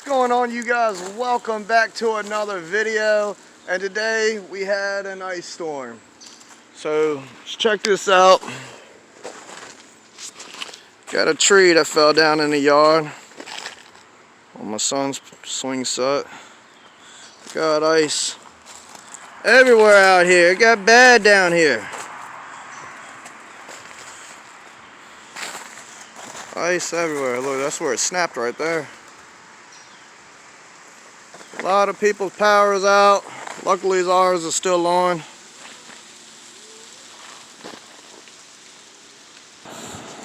What's going on, you guys? Welcome back to another video. And today we had an ice storm. So let's check this out. Got a tree that fell down in the yard on my son's swing set. Got ice everywhere out here. It got bad down here. Ice everywhere. Look, that's where it snapped right there. A lot of people's power is out. Luckily ours is still on.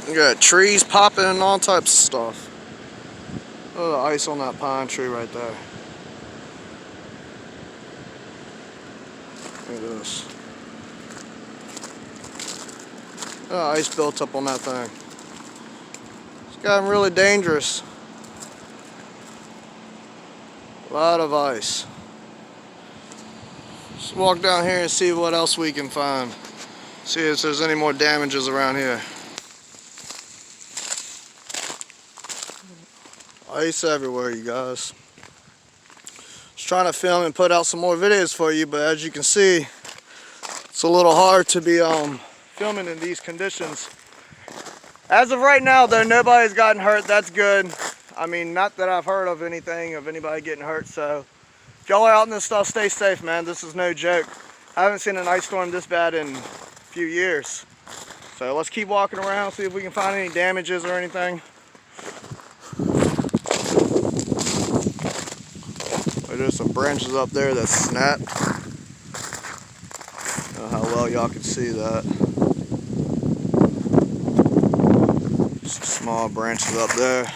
We got trees popping and all types of stuff. Look at the ice on that pine tree right there. Look at this. Look at the ice built up on that thing. It's gotten really dangerous. A lot of ice. Let's walk down here and see what else we can find. See if there's any more damages around here. Ice everywhere, you guys. Just trying to film and put out some more videos for you, but as you can see, it's a little hard to be filming in these conditions. As of right now, though, nobody's gotten hurt. That's good. I mean, not that I've heard of anything of anybody getting hurt. So if y'all are out in this stuff, stay safe, man. This is no joke. I haven't seen an ice storm this bad in a few years. So let's keep walking around, see if we can find any damages or anything. There's some branches up there that snapped. I don't know how well y'all can see that. Some small branches up there.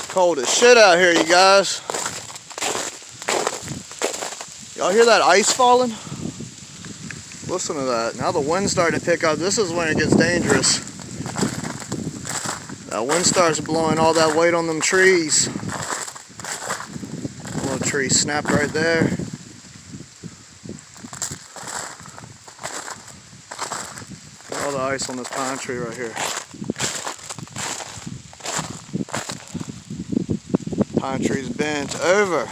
Cold as shit out here, you guys. Y'all hear that ice falling? Listen to that. Now the wind's starting to pick up. This is when it gets dangerous. That wind starts blowing all that weight on them trees. A little tree snapped right there. All the ice on this pine tree right here. Pine tree's bent over.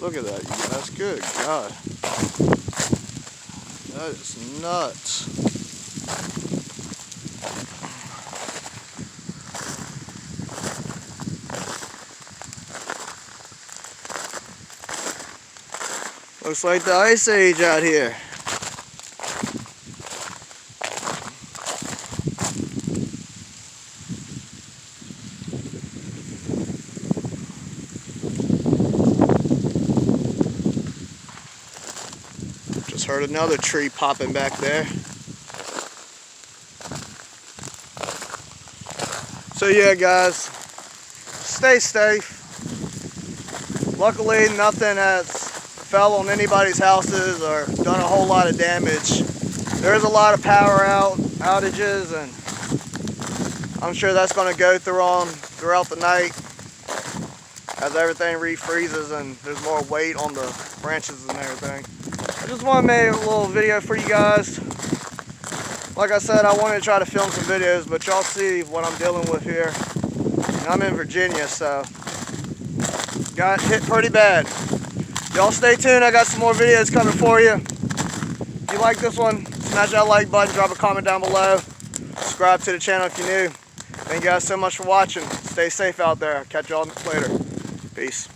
Look at that, you guys. Good God. That is nuts. Looks like the ice age out here. Just heard another tree popping back there. So yeah, guys, stay safe. Luckily nothing has fell on anybody's houses or done a whole lot of damage. There's a lot of power outages, and I'm sure that's going to go throughout the night as everything refreezes and there's more weight on the branches and everything. I just want to make a little video for you guys. Like I said, I wanted to try to film some videos, but y'all see what I'm dealing with here. And I'm in Virginia, so got hit pretty bad. Y'all stay tuned. I got some more videos coming for you. If you like this one, smash that like button, drop a comment down below. Subscribe to the channel if you're new. Thank you guys so much for watching. Stay safe out there. Catch y'all later. Peace.